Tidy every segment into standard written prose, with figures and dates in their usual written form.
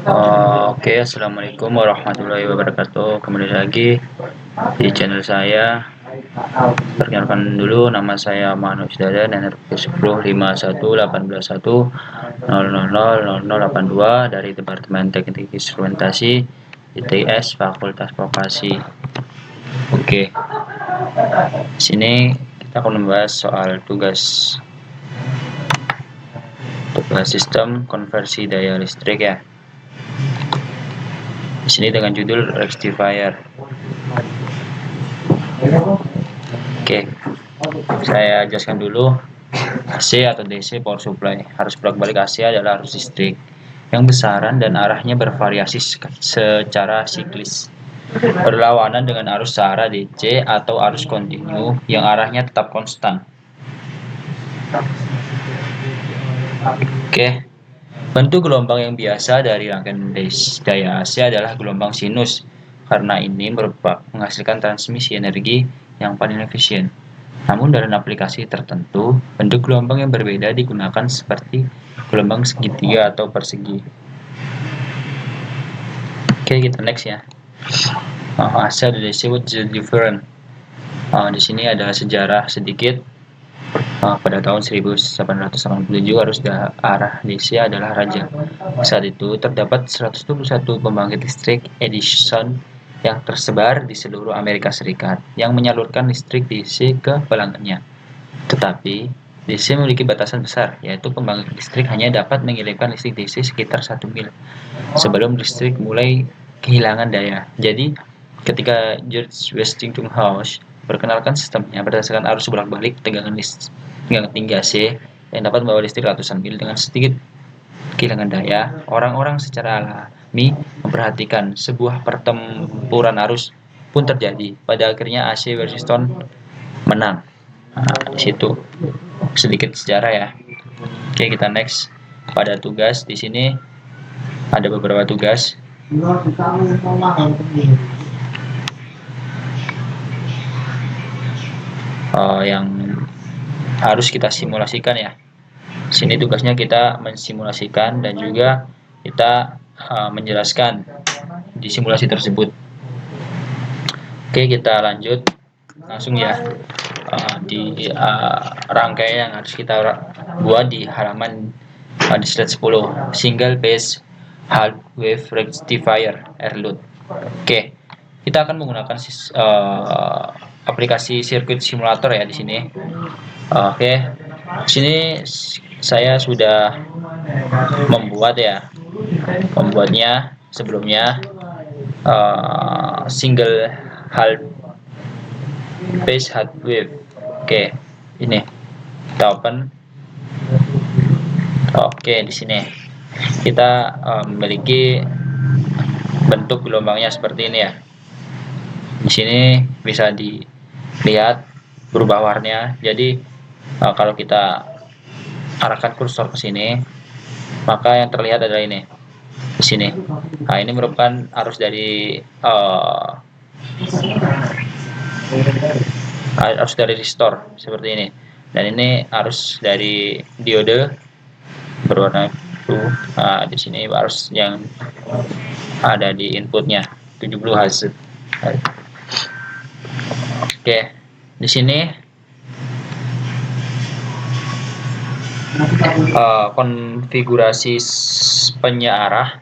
Oke, Assalamualaikum warahmatullahi wabarakatuh. Kembali lagi di channel saya. Perkenalkan dulu, nama saya Manu Isdada, NRP 105181000082 dari Departemen Teknik Instrumentasi ITS Fakultas Vokasi. Oke, sini kita akan membahas soal tugas sistem konversi daya listrik ya. Di sini dengan judul rectifier. Oke, saya jelaskan dulu. AC atau DC power supply, arus bolak-balik AC adalah arus listrik yang besaran dan arahnya bervariasi secara siklis, berlawanan dengan arus searah DC atau arus kontinu yang arahnya tetap konstan. Oke, bentuk gelombang yang biasa dari rangkaian daya AC adalah gelombang sinus, karena ini menghasilkan transmisi energi yang paling efisien. Namun dalam aplikasi tertentu, bentuk gelombang yang berbeda digunakan seperti gelombang segitiga atau persegi. Oke, kita next ya. AC dan DC, what is the difference? Di sini adalah sejarah sedikit. Pada tahun 1887 arus arah DC adalah raja. Saat itu terdapat 121 pembangkit listrik Edison yang tersebar di seluruh Amerika Serikat yang menyalurkan listrik DC ke pelanggannya. Tetapi DC memiliki batasan besar, yaitu pembangkit listrik hanya dapat mengirimkan listrik DC sekitar 1 mil sebelum listrik mulai kehilangan daya. Jadi, ketika George Westinghouse perkenalkan sistemnya berdasarkan arus bolak-balik tegangan tinggi AC yang dapat membawa listrik ratusan mil dengan sedikit kehilangan daya, orang-orang secara alami memperhatikan sebuah pertempuran arus pun terjadi. Pada akhirnya AC Westinghouse menang. Di situ sedikit sejarah ya. Oke, kita next. Pada tugas di sini ada beberapa tugas. Yang harus kita simulasikan ya. Sini tugasnya kita mensimulasikan dan juga kita menjelaskan di simulasi tersebut. Oke, kita lanjut langsung ya. Di rangkaian yang harus kita buat di halaman di slide 10, single phase half wave rectifier R-load. Oke, kita akan menggunakan aplikasi sirkuit simulator ya di sini. Oke, di sini saya sudah membuatnya sebelumnya single half phase half wave. Oke, ini kita open. Oke, di sini kita memiliki bentuk gelombangnya seperti ini ya. Di sini bisa dilihat berubah warnanya. Jadi kalau kita arahkan kursor ke sini, maka yang terlihat adalah ini. Di sini. Nah, ini merupakan arus dari resistor seperti ini. Dan ini arus dari diode berwarna biru. Nah, di sini arus yang ada di inputnya 70 Hz. Oke, di sini konfigurasi penyearah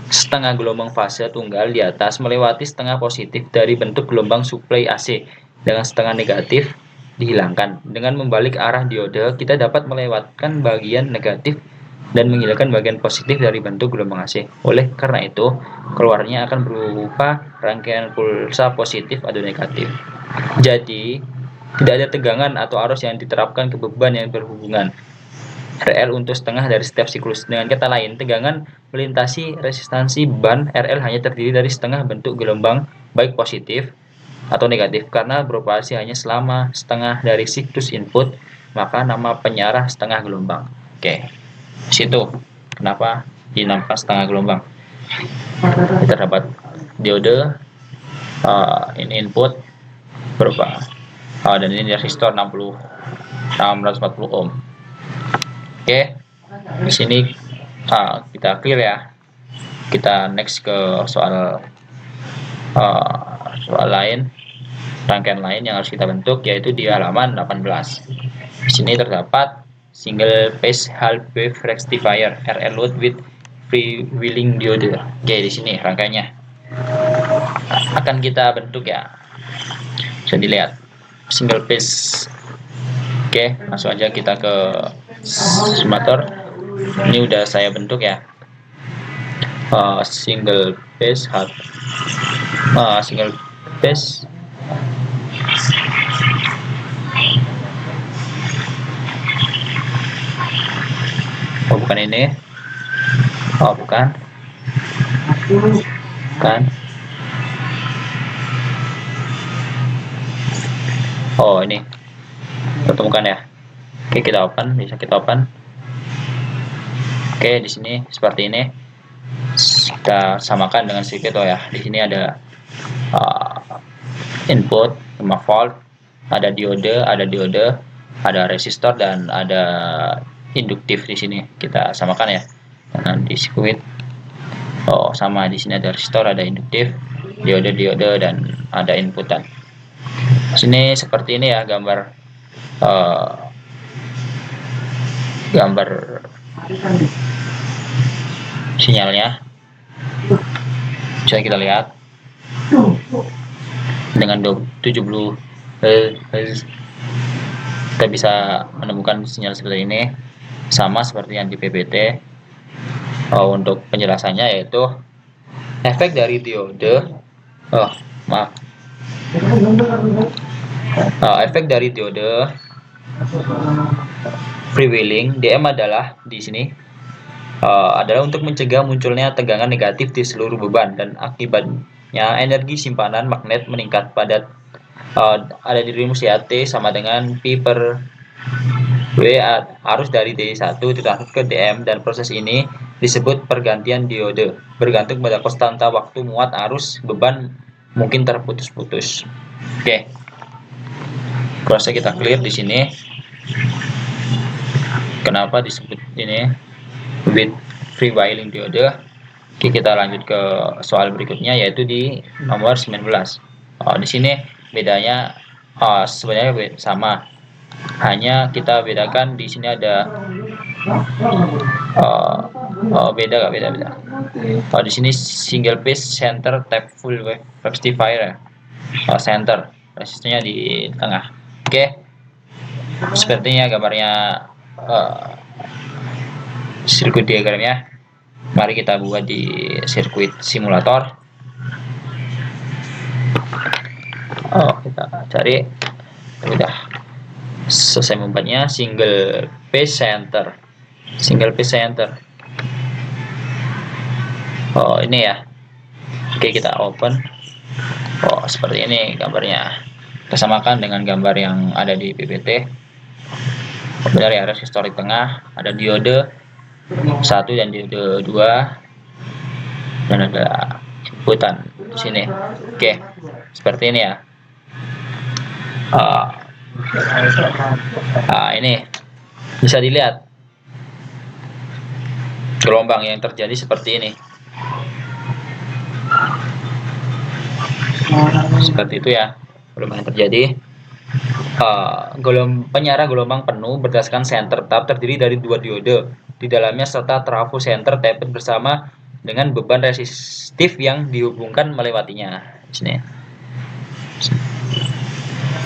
setengah gelombang fase tunggal di atas melewati setengah positif dari bentuk gelombang suplai AC dengan setengah negatif dihilangkan. Dengan membalik arah diode, kita dapat melewatkan bagian negatif dan menghilangkan bagian positif dari bentuk gelombang AC. Oleh karena itu, keluarnya akan berupa rangkaian pulsa positif atau negatif. Jadi, tidak ada tegangan atau arus yang diterapkan ke beban yang berhubungan. RL untuk setengah dari setiap siklus. Dengan kata lain, tegangan melintasi resistansi ban RL hanya terdiri dari setengah bentuk gelombang baik positif atau negatif. Karena beroperasi hanya selama setengah dari siklus input, maka nama penyarah setengah gelombang. Oke, di situ kenapa dinamakan setengah gelombang. Kita dapat diode, ini input berupa dan ini resistor 640 ohm. Oke, di sini kita clear ya. Kita next ke soal lain, rangkaian lain yang harus kita bentuk, yaitu di halaman 18. Di sini terdapat single phase half wave rectifier RL load with freewheeling diode. Oke, di sini rangkaiannya akan kita bentuk ya. Bisa dilihat single phase. Oke, langsung aja kita ke simulator. Ini udah saya bentuk ya. Single phase half single phase bukan ini. Bukan ini ketemukan ya. Oke, kita open, bisa kita open. Oke, di sini seperti ini. Kita samakan dengan circuit ya. Di sini ada input 5 volt, ada diode, ada resistor, dan ada induktif. Di sini kita samakan ya dengan di sirkuit. Sama, di sini ada resistor, ada induktif, diode, dan ada inputan. Sini seperti ini ya gambar sinyalnya. Bisa kita lihat dengan 70 Hz kita bisa menemukan sinyal seperti ini, sama seperti yang di PPT. Untuk penjelasannya yaitu efek dari diode efek dari diode freewheeling DM adalah di sini adalah untuk mencegah munculnya tegangan negatif di seluruh beban, dan akibatnya energi simpanan magnet meningkat pada ada di rumus ya, T sama dengan P per W arus dari D1 ditransfer ke DM, dan proses ini disebut pergantian diode. Bergantung pada konstanta waktu muat arus, beban mungkin terputus-putus. Oke. Proses kita clear di sini. Kenapa disebut ini with freewheeling diode? Oke, kita lanjut ke soal berikutnya, yaitu di nomor 19. Di sini bedanya sebenarnya sama. Hanya kita bedakan di sini ada beda. Di sini single phase center tap full wave rectifier ya. Center, resistornya di tengah. Oke. Sepertinya gambarnya sirkuit diagramnya. Mari kita buat di sirkuit simulator. Kita cari. Udah selesai membuatnya. Single phase center. Ini ya. Oke, kita open. Seperti ini gambarnya. Kita samakan dengan gambar yang ada di PPT. Benar ya, resistor di tengah, ada diode 1 dan diode 2, dan ada inputan di sini. Oke, seperti ini ya. Ini bisa dilihat gelombang yang terjadi seperti ini. Seperti itu ya gelombang yang terjadi. Penyarah gelombang penuh berdasarkan center tap terdiri dari 2 diode di dalamnya serta trafo center tapped bersama dengan beban resistif yang dihubungkan melewatinya. Di sini.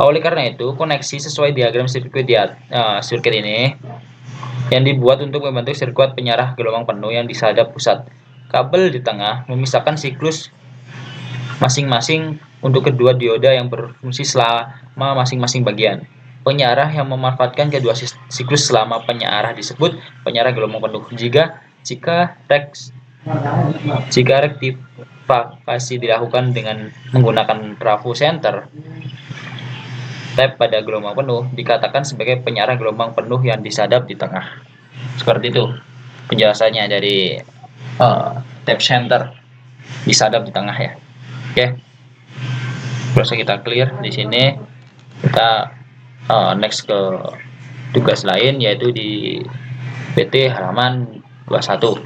Oleh karena itu, koneksi sesuai diagram sirkuit ini yang dibuat untuk membentuk sirkuit penyarah gelombang penuh yang disadap pusat. Kabel di tengah memisahkan siklus masing-masing untuk kedua dioda yang berfungsi selama masing-masing bagian. Penyarah yang memanfaatkan kedua siklus selama penyarah disebut penyarah gelombang penuh. Jika rektifikasi dilakukan dengan menggunakan trafo center tap pada gelombang penuh, dikatakan sebagai penyarah gelombang penuh yang disadap di tengah. Seperti itu penjelasannya dari tap center disadap di tengah ya. Oke, proses kita clear di sini. Kita next ke tugas lain, yaitu di PT halaman 21.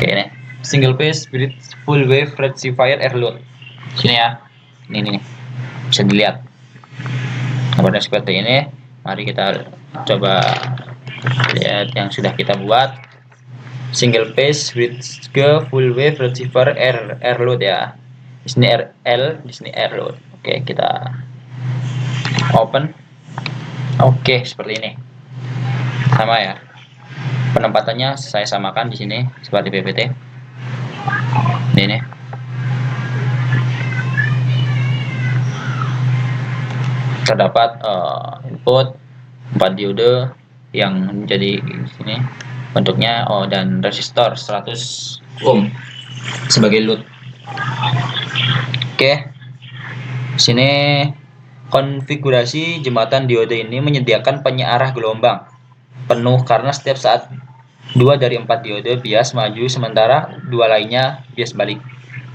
Oke, ini single phase bridge full wave rectifier air load. Sini ya, ini nih, bisa dilihat gambarnya seperti ini. Mari kita coba lihat yang sudah kita buat. Single phase bridge ke full wave rectifier air load ya. Di sini RL, di sini air load. Oke, kita open. Oke, seperti ini. Sama ya. Penempatannya saya samakan di sini seperti PPT. Ini. Terdapat input 4 diode yang menjadi di sini bentuknya dan resistor 100 ohm sebagai load. Oke. Sini konfigurasi jembatan diode ini menyediakan penyearah gelombang penuh karena setiap saat 2 dari 4 diode bias maju sementara 2 lainnya bias balik.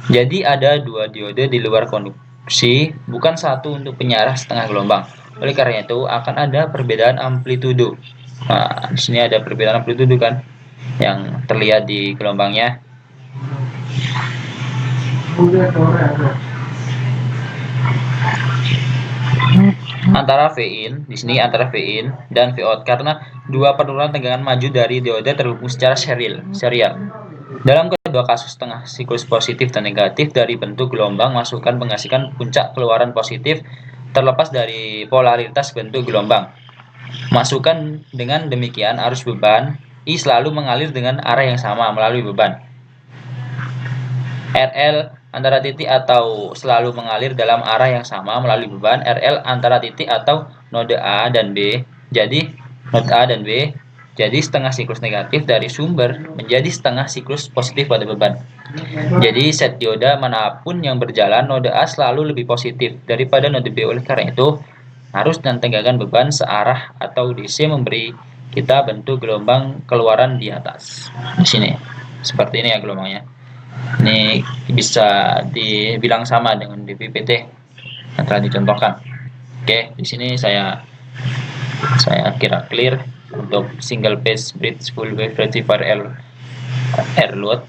Jadi ada 2 diode di luar konduksi, bukan satu untuk penyearah setengah gelombang. Oleh karena itu akan ada perbedaan amplitudo. Nah, di sini ada perbedaan amplitudo kan yang terlihat di gelombangnya. Antara V-in, di sini antara V-in dan V-out karena dua penurunan tegangan maju dari diode terhubung secara serial. Dalam kedua kasus tengah siklus positif dan negatif dari bentuk gelombang masukkan menghasilkan puncak keluaran positif terlepas dari polaritas bentuk gelombang. Masukkan dengan demikian arus beban I selalu mengalir dengan arah yang sama melalui beban. RL antara titik atau selalu mengalir dalam arah yang sama melalui beban. RL antara titik atau node A dan B. Jadi node A dan B jadi setengah siklus negatif dari sumber menjadi setengah siklus positif pada beban. Jadi set dioda manapun yang berjalan node A selalu lebih positif daripada node B. Oleh karena itu arus dan tegangan beban searah atau DC memberi kita bentuk gelombang keluaran di atas. Di sini seperti ini ya gelombangnya. Ini bisa dibilang sama dengan di PPT yang telah dicontohkan. Oke, di sini saya kira clear untuk single phase bridge full wave rectifier air load.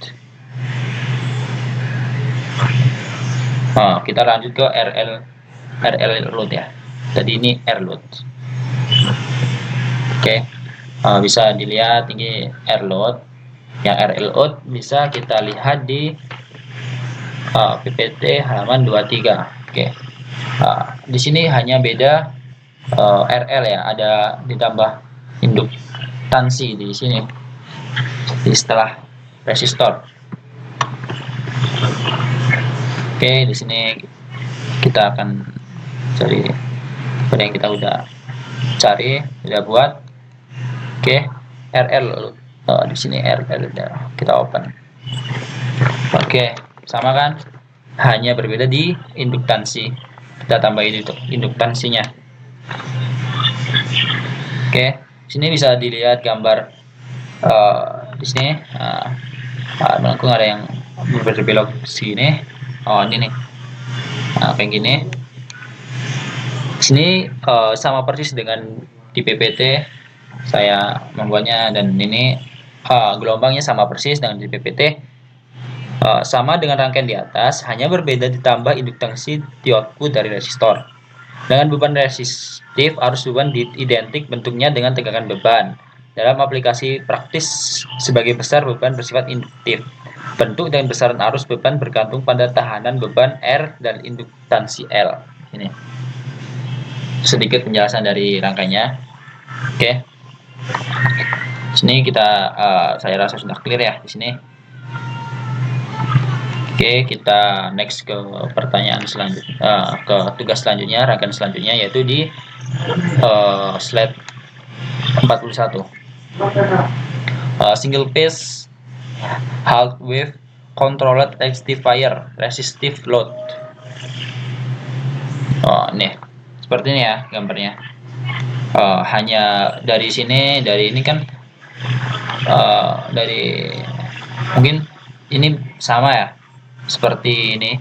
Kita lanjut ke RL load ya. Jadi ini air load. Oke, bisa dilihat ini air load. Yang RL load bisa kita lihat di PPT halaman 23. Oke. Di sini hanya beda RL ya, ada ditambah induktansi di sini di setelah resistor. Oke, di sini kita akan cari apa yang kita udah cari, udah buat. Oke, RL di sini RL udah kita open. Oke, sama kan? Hanya berbeda di induktansi. Kita tambahin itu induktansinya. Oke, sini bisa dilihat gambar di sini. Melengkung ada yang berbelok sini. Ini nih. Kayak gini. Sini sama persis dengan di PPT saya membuatnya, dan ini gelombangnya sama persis dengan di PPT. Sama dengan rangkaian di atas, hanya berbeda ditambah induktansi di output dari resistor. Dengan beban resistif, arus beban identik bentuknya dengan tegangan beban. Dalam aplikasi praktis, sebagai besar beban bersifat induktif. Bentuk dan besaran arus beban bergantung pada tahanan beban R dan induktansi L. Ini sedikit penjelasan dari rangkaiannya. Oke. Sini kita saya rasa sudah clear ya di sini. Oke, kita next ke pertanyaan selanjutnya, ke tugas selanjutnya, rangkaian selanjutnya, yaitu di slide 41. Single phase half wave controlled rectifier resistive load. Nih, seperti ini ya gambarnya. Hanya dari sini, dari ini kan, dari mungkin ini sama ya. Seperti ini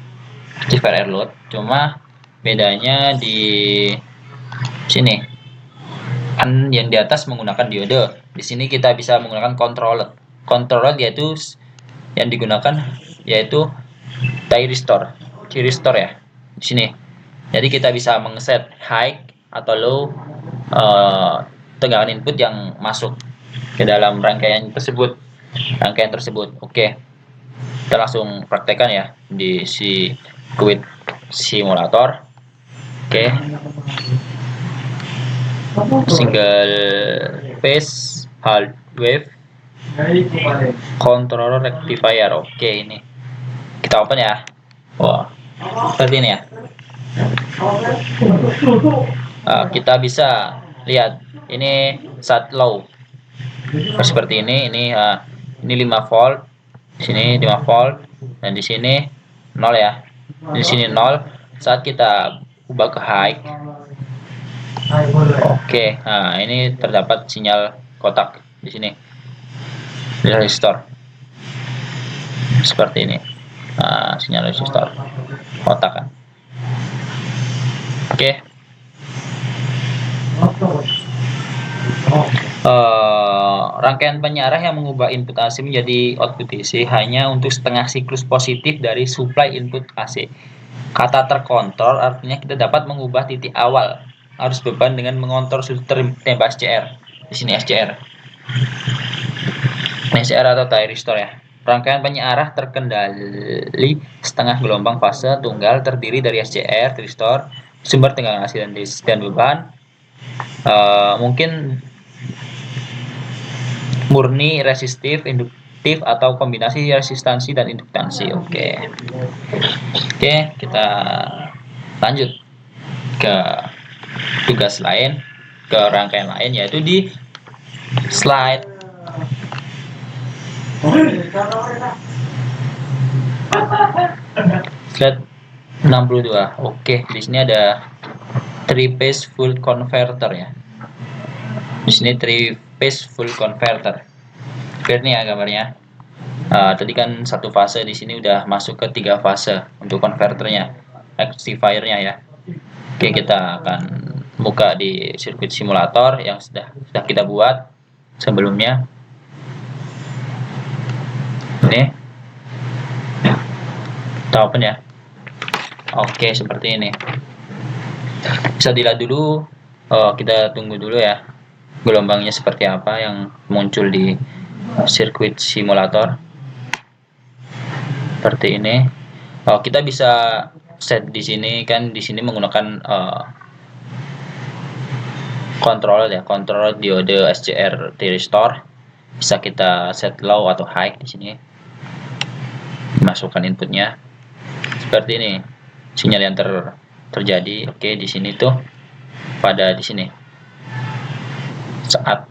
rectifier air load, cuma bedanya di sini kan yang di atas menggunakan diode, di sini kita bisa menggunakan controller yaitu yang digunakan yaitu thyristor ya di sini. Jadi kita bisa mengset high atau low tegangan input yang masuk ke dalam rangkaian tersebut. Oke, kita langsung praktekkan ya di circuit simulator. Oke, single phase half wave controller rectifier. Oke, ini kita open ya. Wah, seperti ini ya. Kita bisa lihat ini saat low seperti ini 5 volt, di sini 5 volt, dan di sini 0 ya, di sini 0 saat kita ubah ke high. Oke, nah ini terdapat sinyal kotak di sini di resistor seperti ini. Sinyal resistor kotak kan. Oke. Rangkaian penyiarah yang mengubah input AC menjadi output DC hanya untuk setengah siklus positif dari supply input AC. Kata terkontrol artinya kita dapat mengubah titik awal arus beban dengan mengontrol sudut tembak SCR. Di sini SCR. SCR atau thyristor ya. Rangkaian penyiarah terkendali setengah gelombang fase tunggal terdiri dari SCR, thyristor, sumber tegangan AC dan beban. Mungkin murni resistif, induktif, atau kombinasi resistansi dan induktansi. Oke, kita lanjut ke tugas lain, ke rangkaian lain, yaitu di slide slide 62. Oke, di sini ada 3 phase full converter ya. Di sini 3 phase full converter. Clear nih ya gambarnya. Tadi kan satu fase, di sini udah masuk ke 3 fase untuk konverternya, rectifiernya ya. Oke, kita akan buka di sirkuit simulator yang sudah kita buat sebelumnya. Ini kita open ya. Oke, seperti ini. Bisa dilihat dulu, kita tunggu dulu ya gelombangnya seperti apa yang muncul di sirkuit simulator. Seperti ini. Kita bisa set di sini kan, di sini menggunakan kontrol diode SCR thyristor. Bisa kita set low atau high di sini. Masukkan inputnya seperti ini. Sinyal yang terjadi. Oke, di sini tuh pada di sini. Saat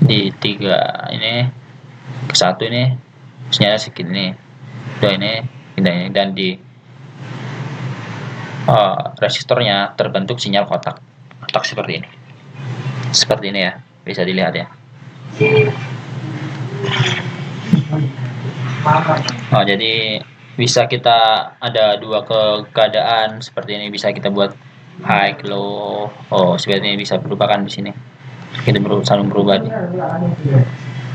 di 3 ini ke 1 ini sinyalnya segini. Ini dan di resistornya terbentuk sinyal kotak seperti ini ya, bisa dilihat ya. Jadi bisa kita ada 2 keadaan seperti ini, bisa kita buat high, low. Seperti ini bisa berubah kan di sini. Kita selalu berubah nih.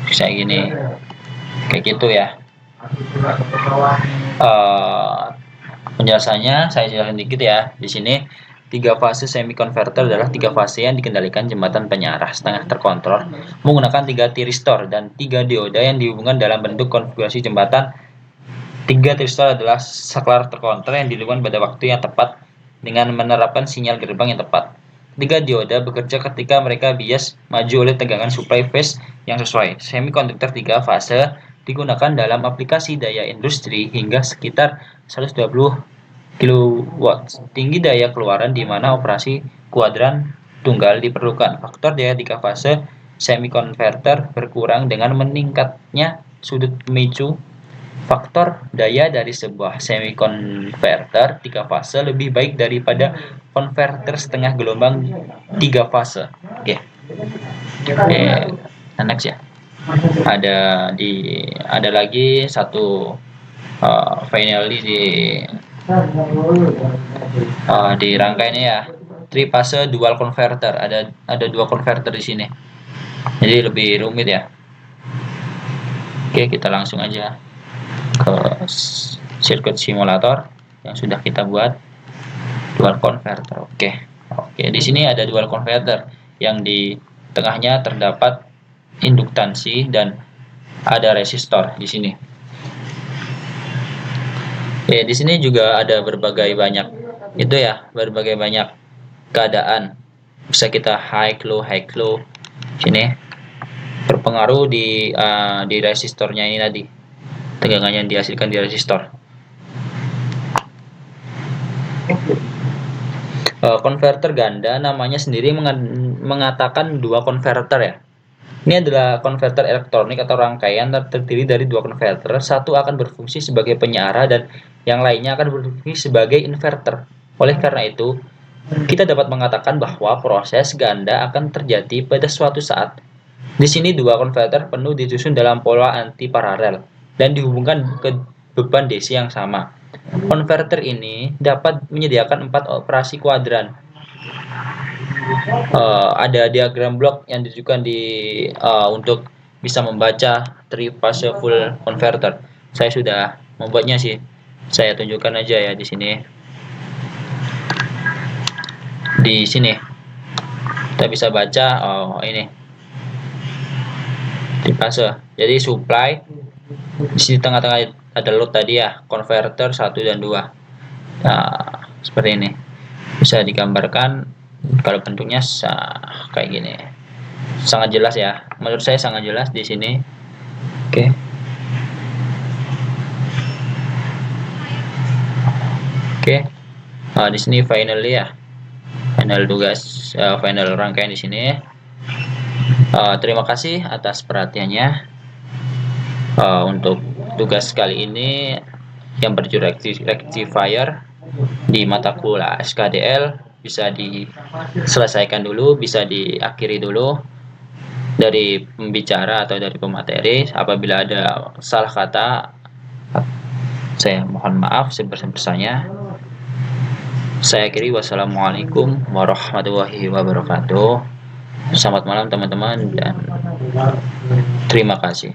Bisa gini, kayak gitu ya. Penjelasannya saya jelaskan dikit ya. Di sini 3 fase semiconverter adalah 3 fase yang dikendalikan jembatan penyiarah setengah terkontrol menggunakan 3 thyristor dan 3 dioda yang dihubungkan dalam bentuk konfigurasi jembatan. 3 thyristor adalah saklar terkontrol yang dihubungkan pada waktu yang tepat dengan menerapkan sinyal gerbang yang tepat. 3 dioda bekerja ketika mereka bias maju oleh tegangan supply phase yang sesuai. Semikonduktor 3 fase digunakan dalam aplikasi daya industri hingga sekitar 120 kW. Tinggi daya keluaran di mana operasi kuadran tunggal diperlukan. Faktor daya 3 fase semiconverter berkurang dengan meningkatnya sudut pemicu. Faktor daya dari sebuah semiconverter 3 fase lebih baik daripada konverter setengah gelombang 3 fase. Oke, next ya. Ada lagi satu finally di rangkaiannya ya, 3 fase dual converter. Ada 2 converter di sini, jadi lebih rumit ya. Oke, kita langsung aja. ke circuit simulator yang sudah kita buat, dual converter. Oke, di sini ada dual converter yang di tengahnya terdapat induktansi dan ada resistor di sini. Di sini juga ada berbagai banyak keadaan. Bisa kita high low. Sini berpengaruh di resistornya ini tadi, tegangan yang dihasilkan di resistor. Konverter ganda namanya sendiri mengatakan dua konverter ya. Ini adalah konverter elektronik atau rangkaian terdiri dari dua konverter. Satu akan berfungsi sebagai penyara dan yang lainnya akan berfungsi sebagai inverter. Oleh karena itu, kita dapat mengatakan bahwa proses ganda akan terjadi pada suatu saat. Di sini dua konverter penuh disusun dalam pola anti-paralel dan dihubungkan ke beban DC yang sama. Konverter ini dapat menyediakan 4 operasi kuadran. Ada diagram blok yang ditujukan untuk bisa membaca 3-phase full converter. Saya sudah membuatnya sih. Saya tunjukkan aja ya di sini. Di sini kita bisa baca ini 3-phase. Jadi supply di sini tengah-tengah ada load tadi ya, konverter 1 dan 2. Nah, seperti ini. Bisa digambarkan kalau bentuknya kayak gini. Sangat jelas ya. Menurut saya sangat jelas di sini. Oke. Di sini finally ya. Final tugas, final rangkaian di sini. Terima kasih atas perhatiannya. Untuk tugas kali ini yang berjudul rectifier di mata kuliah SKDL bisa diselesaikan dulu, bisa diakhiri dulu dari pembicara atau dari pemateri. Apabila ada salah kata, saya mohon maaf sebesar-besarnya. Saya akhiri, wassalamualaikum warahmatullahi wabarakatuh. Selamat malam teman-teman dan terima kasih.